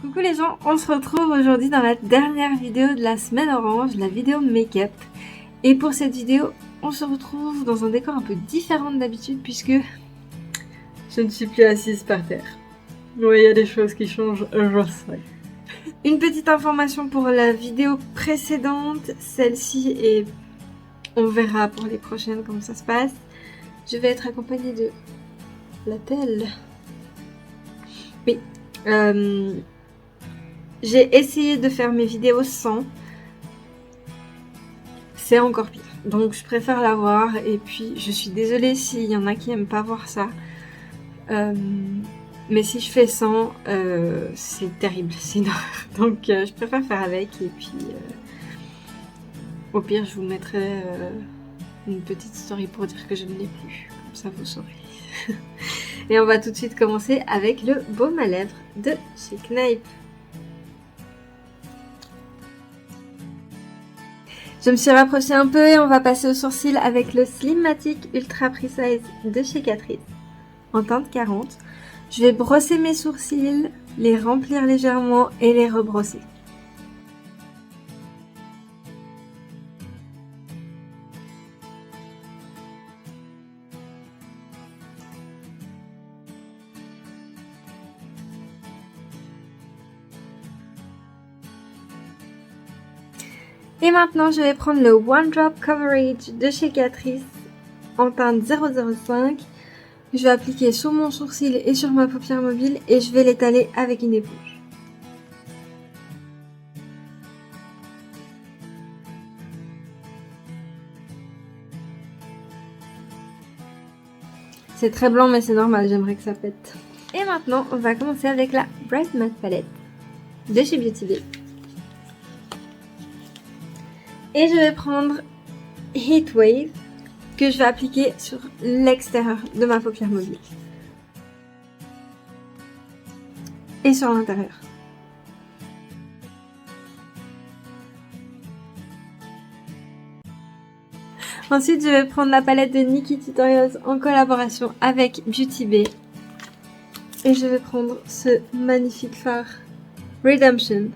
Coucou les gens, on se retrouve aujourd'hui dans la dernière vidéo de la semaine orange, la vidéo make-up. Et pour cette vidéo, on se retrouve dans un décor un peu différent de d'habitude puisque je ne suis plus assise par terre. Oui, il y a des choses qui changent, je sais. Une petite information pour la vidéo précédente, celle-ci, et on verra pour les prochaines comment ça se passe. Je vais être accompagnée de la pelle. Oui. J'ai essayé de faire mes vidéos sans. C'est encore pire. Donc je préfère la voir. Et puis je suis désolée s'il y en a qui aiment pas voir ça. Mais si je fais sans, c'est terrible. C'est une horreur. Donc je préfère faire avec. Et puis au pire je vous mettrai une petite story pour dire que je ne l'ai plus. Comme ça vous saurez. Et on va tout de suite commencer avec le baume à lèvres de chez Knipe. Je me suis rapprochée un peu et on va passer au sourcil avec le Slimmatic Ultra Precise de chez Catrice en teinte 40. Je vais brosser mes sourcils, les remplir légèrement et les rebrosser. Et maintenant, je vais prendre le One Drop Coverage de chez Catrice en teinte 005. Je vais appliquer sur mon sourcil et sur ma paupière mobile et je vais l'étaler avec une éponge. C'est très blanc mais c'est normal, j'aimerais que ça pète. Et maintenant, on va commencer avec la Bright Matte Palette de chez Beauty Bay. Et je vais prendre Heat Wave que je vais appliquer sur l'extérieur de ma paupière mobile. Et sur l'intérieur. Ensuite, je vais prendre la palette de Nikkie Tutorials en collaboration avec Beauty Bay. Et je vais prendre ce magnifique fard Redemption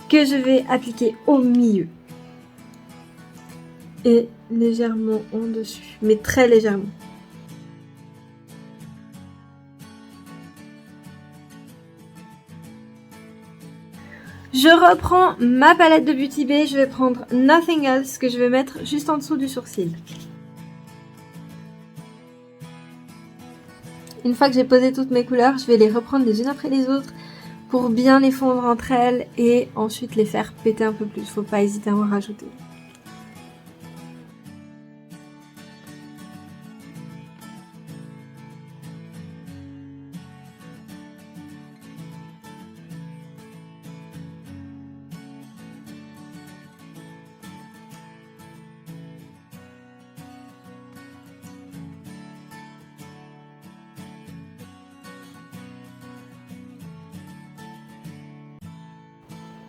que je vais appliquer au milieu. Et légèrement en dessus, mais très légèrement. Je reprends ma palette de Beauty Bay, je vais prendre Nothing Else que je vais mettre juste en dessous du sourcil. Une fois que j'ai posé toutes mes couleurs, je vais les reprendre les unes après les autres pour bien les fondre entre elles et ensuite les faire péter un peu plus, faut pas hésiter à en rajouter.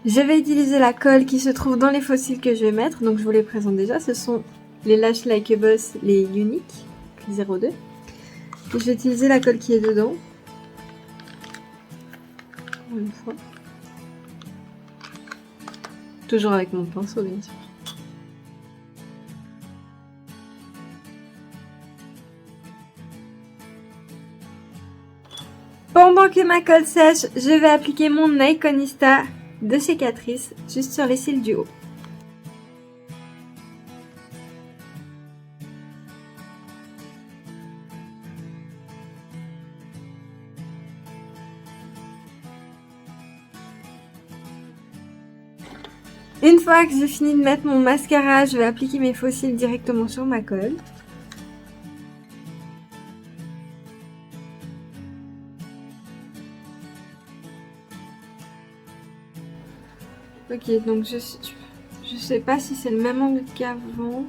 Je vais utiliser la colle qui se trouve dans les fossiles que je vais mettre, donc je vous les présente déjà, ce sont les Lash Like a Boss, les Unique 02. Et je vais utiliser la colle qui est dedans, encore une fois, toujours avec mon pinceau bien sûr. Pendant que ma colle sèche, je vais appliquer mon Iconista de chez Catrice juste sur les cils du haut. Une fois que j'ai fini de mettre mon mascara, je vais appliquer mes faux cils directement sur ma colle. Ok, donc je sais pas si c'est le même angle qu'avant.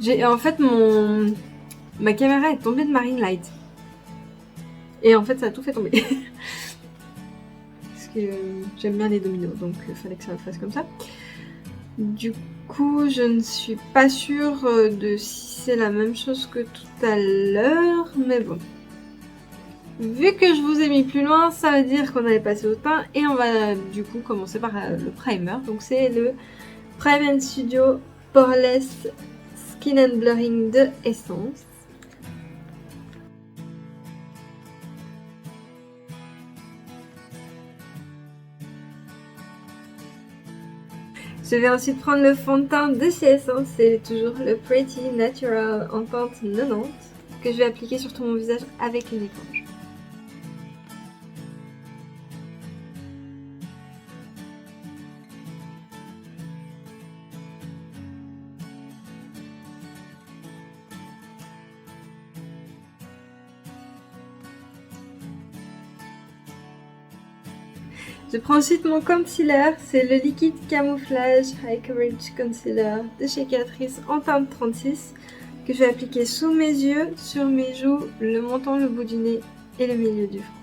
En fait, ma caméra est tombée de ma ring light. Et en fait, ça a tout fait tomber. Parce que j'aime bien les dominos, donc il fallait que ça le fasse comme ça. Du coup, je ne suis pas sûre de si c'est la même chose que tout à l'heure, mais bon. vu que je vous ai mis plus loin, ça veut dire qu'on allait passer au teint et on va du coup commencer par le primer. Donc c'est le Prime & Studio Poreless Skin and Blurring de Essence. Je vais ensuite prendre le fond de teint de chez Essence, c'est toujours le Pretty Natural en teinte 90 que je vais appliquer sur tout mon visage avec une éponge. Je prends ensuite mon concealer, c'est le liquide camouflage High Coverage Concealer de chez Catrice en teinte 36 que je vais appliquer sous mes yeux, sur mes joues, le menton, le bout du nez et le milieu du front.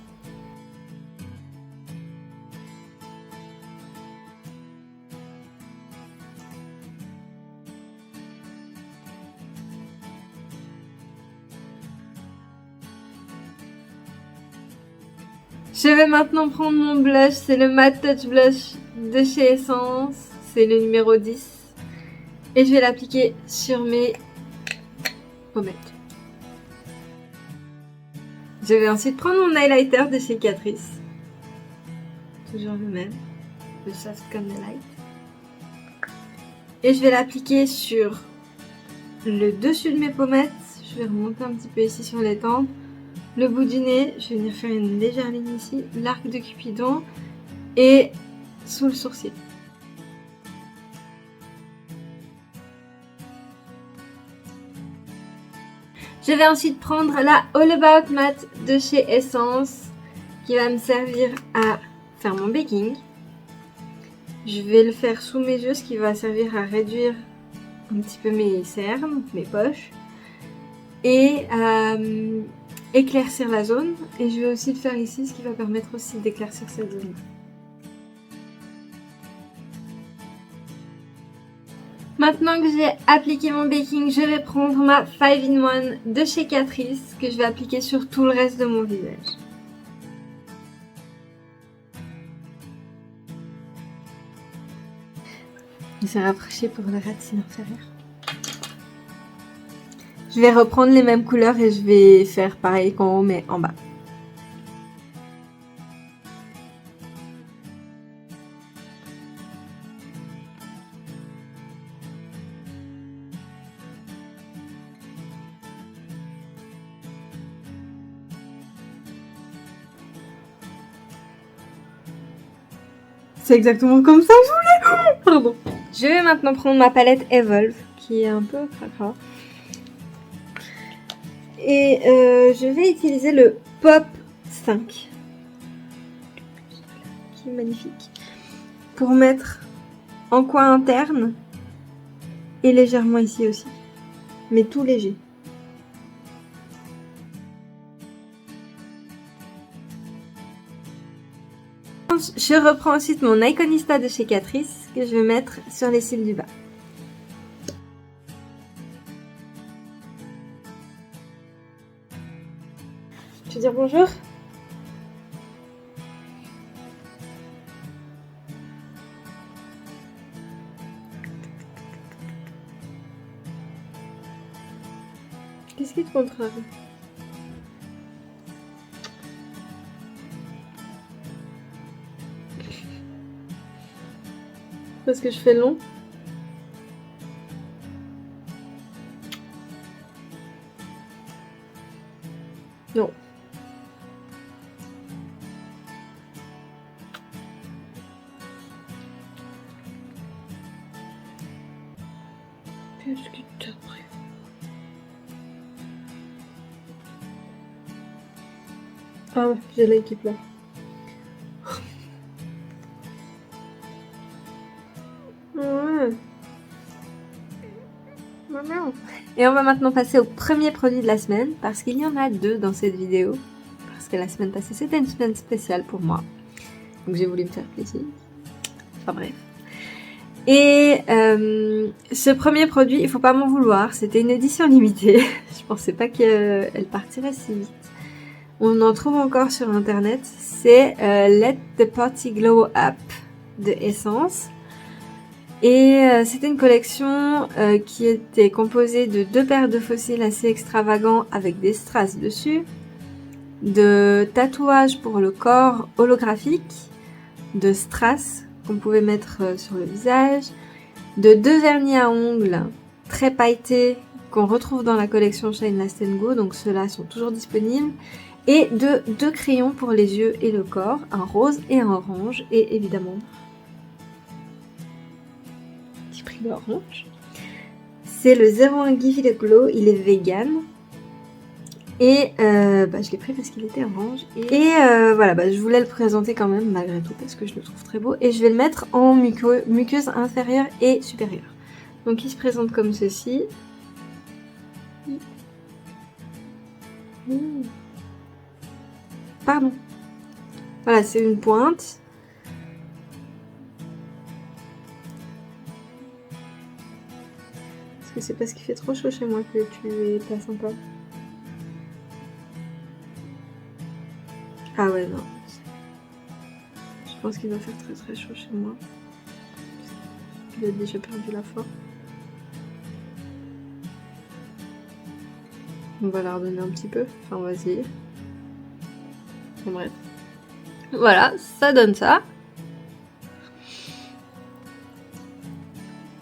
Je vais maintenant prendre mon blush, c'est le Matte Touch Blush de chez Essence, c'est le numéro 10. Et je vais l'appliquer sur mes pommettes. Je vais ensuite prendre mon highlighter de chez Catrice. Toujours le même, le Soft Come the Light. Et je vais l'appliquer sur le dessus de mes pommettes. Je vais remonter un petit peu ici sur les tempes. Le bout du nez, je vais venir faire une légère ligne ici, l'arc de Cupidon et sous le sourcil. Je vais ensuite prendre la All About Matte de chez Essence qui va me servir à faire mon baking. Je vais le faire sous mes yeux, ce qui va servir à réduire un petit peu mes cernes, mes poches et éclaircir la zone, et je vais aussi le faire ici, ce qui va permettre aussi d'éclaircir cette zone. Maintenant que j'ai appliqué mon baking, je vais prendre ma 5-in-1 de chez Catrice que je vais appliquer sur tout le reste de mon visage. Je vais rapprocher pour la rétine inférieure. Je vais reprendre les mêmes couleurs et je vais faire pareil qu'en haut mais en bas. C'est exactement comme ça que je voulais. Pardon. Je vais maintenant prendre ma palette Evolve qui est un peu cracra. Et je vais utiliser le Pop 5 qui est magnifique pour mettre en coin interne et légèrement ici aussi, mais tout léger. Je reprends ensuite mon Iconista de chez Catrice que je vais mettre sur les cils du bas. Tu veux dire bonjour? Qu'est-ce qui te contrarie? Parce que je fais long? Non. Qu'est-ce que t'as pris? Ah ouais, j'ai l'équipe là. Ouais. Et on va maintenant passer au premier produit de la semaine parce qu'il y en a deux dans cette vidéo. Parce que la semaine passée c'était une semaine spéciale pour moi. Donc j'ai voulu me faire plaisir. Enfin bref. Et ce premier produit, il faut pas m'en vouloir, c'était une édition limitée. Je pensais pas qu'elle partirait si vite. On en trouve encore sur internet. C'est Let the Party Glow Up de Essence. Et c'était une collection qui était composée de 2 paires de fossiles assez extravagants avec des strass dessus, de tatouages pour le corps holographique, de strass qu'on pouvait mettre sur le visage, de 2 vernis à ongles très pailletés qu'on retrouve dans la collection Shine Last and Go, donc ceux-là sont toujours disponibles, et de 2 crayons pour les yeux et le corps, un rose et un orange, et évidemment petit prix d'orange. C'est le 01 Give It a Glow, il est vegan. Et je l'ai pris parce qu'il était orange. Et voilà, je voulais le présenter quand même malgré tout parce que je le trouve très beau. Et je vais le mettre en muqueuse inférieure et supérieure. Donc il se présente comme ceci. Pardon. Voilà, c'est une pointe. Est-ce que c'est parce qu'il fait trop chaud chez moi que tu es pas sympa? Ah ouais, non. Je pense qu'il va faire très très chaud chez moi. Il a déjà perdu la foi. On va la redonner un petit peu. Enfin, on va essayer. Bon, bref. Voilà, ça donne ça.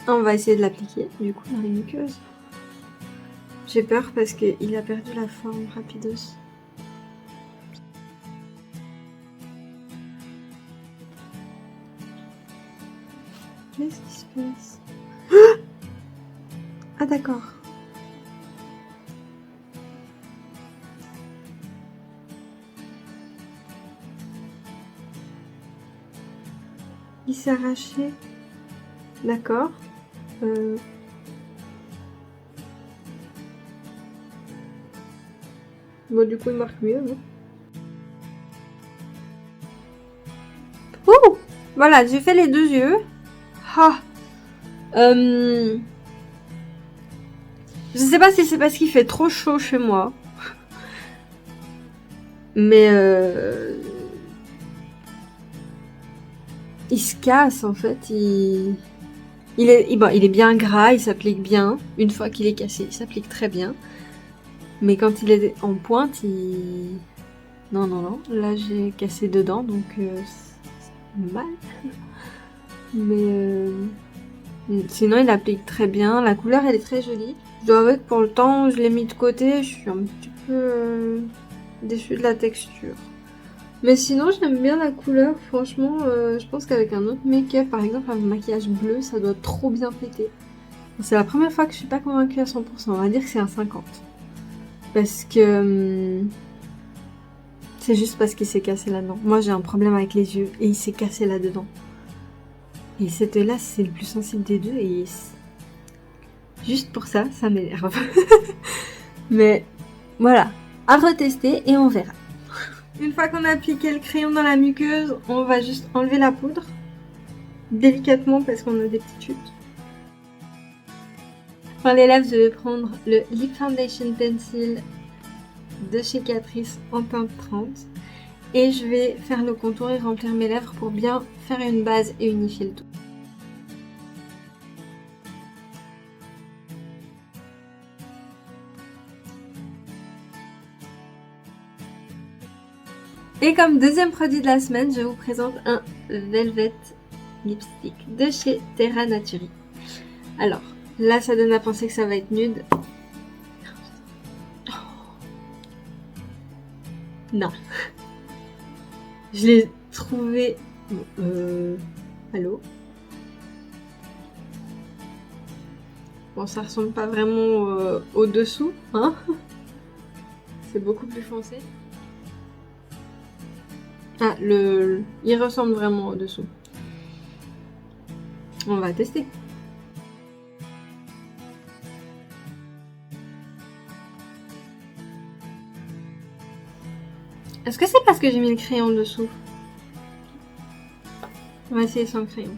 On va essayer de l'appliquer, du coup, dans les muqueuses. J'ai peur parce qu'il a perdu la forme rapidos. Qu'est-ce qui se passe? Ah d'accord. Il s'est arraché. D'accord. Bon, du coup, il marque mieux, non? Ouh! Voilà, j'ai fait les 2 yeux. Ah! Je sais pas si c'est parce qu'il fait trop chaud chez moi. Mais il se casse en fait. Il est bien gras, il s'applique bien. Une fois qu'il est cassé, il s'applique très bien. Mais quand il est en pointe, il... Non. Là, j'ai cassé dedans, donc c'est mal. Mais sinon, il applique très bien. La couleur, elle est très jolie. Je dois avouer que pour le temps où je l'ai mis de côté, je suis un petit peu déçue de la texture. Mais sinon, j'aime bien la couleur. Franchement, je pense qu'avec un autre make-up, par exemple un maquillage bleu, ça doit trop bien péter. C'est la première fois que je suis pas convaincue à 100%. On va dire que c'est un 50. Parce que c'est juste parce qu'il s'est cassé là-dedans. Moi, j'ai un problème avec les yeux et il s'est cassé là-dedans. Et cette là, c'est le plus sensible des deux et juste pour ça, ça m'énerve. Mais voilà, à retester et on verra. Une fois qu'on a appliqué le crayon dans la muqueuse, on va juste enlever la poudre. Délicatement parce qu'on a des petites chutes. Pour les lèvres, je vais prendre le Lip Foundation Pencil de chez Catrice en teinte 30. Et je vais faire le contour et remplir mes lèvres pour bien faire une base et unifier le tout. Et comme deuxième produit de la semaine, je vous présente un Velvet Lipstick de chez Terra Naturi. Alors, là ça donne à penser que ça va être nude. Non. Je l'ai trouvé... Allô? Bon, ça ressemble pas vraiment au dessous, hein? C'est beaucoup plus foncé. Ah, il ressemble vraiment au dessous. On va tester. Est-ce que c'est parce que j'ai mis le crayon dessous? On va essayer sans le crayon.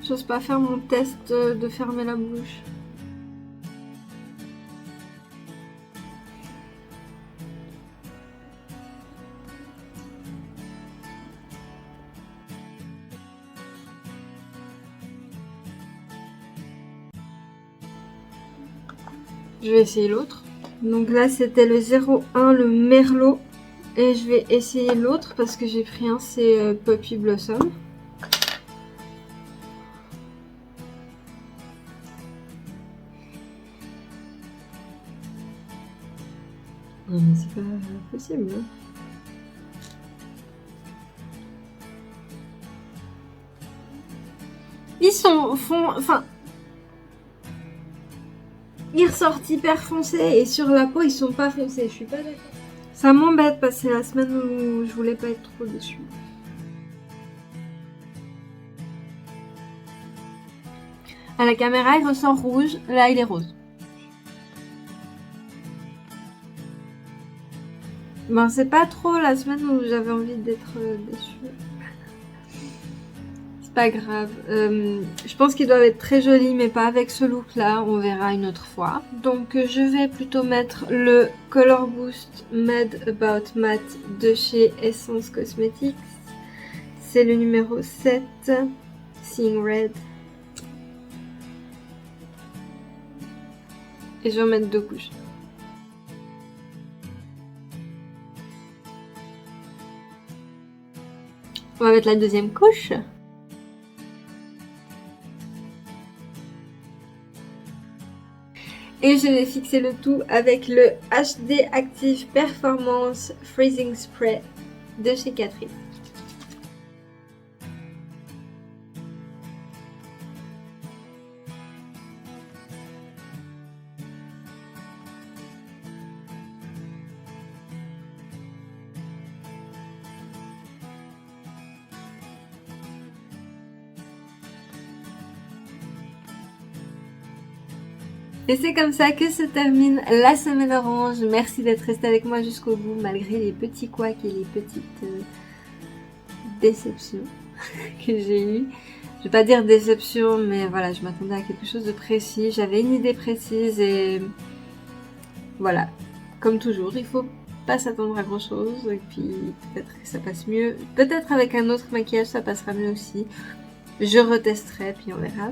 J'ose pas faire mon test de fermer la bouche. Je vais essayer l'autre. Donc là c'était le 01, le Merlot. Et je vais essayer l'autre parce que j'ai pris un, c'est Poppy Blossom. Non mais c'est pas possible. Hein. Ils ils ressortent hyper foncés et sur la peau ils sont pas foncés, je suis pas d'accord. Ça m'embête parce que c'est la semaine où je voulais pas être trop déçue. À la caméra il ressort rouge, là il est rose. Ben c'est pas trop la semaine où j'avais envie d'être déçue. C'est pas grave. Je pense qu'ils doivent être très jolis mais pas avec ce look là, on verra une autre fois. Donc je vais plutôt mettre le Color Boost Mad About Matte de chez Essence Cosmetics. C'est le numéro 7, Seeing Red. Et je vais en mettre 2 couches. On va mettre la deuxième couche. Et je vais fixer le tout avec le HD Active Performance Freezing Spray de chez Catrice. Et c'est comme ça que se termine la semaine orange. Merci d'être resté avec moi jusqu'au bout, malgré les petits couacs et les petites déceptions que j'ai eues. Je vais pas dire déception, mais voilà, je m'attendais à quelque chose de précis. J'avais une idée précise et voilà, comme toujours, il faut pas s'attendre à grand chose. Et puis peut-être que ça passe mieux. Peut-être avec un autre maquillage, ça passera mieux aussi. Je retesterai, puis on verra.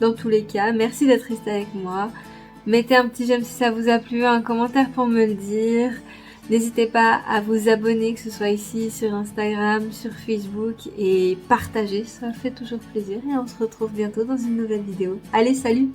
Dans tous les cas, merci d'être resté avec moi. Mettez un petit j'aime si ça vous a plu, un commentaire pour me le dire. N'hésitez pas à vous abonner, que ce soit ici, sur Instagram, sur Facebook, et partager, ça fait toujours plaisir. Et on se retrouve bientôt dans une nouvelle vidéo. Allez, salut!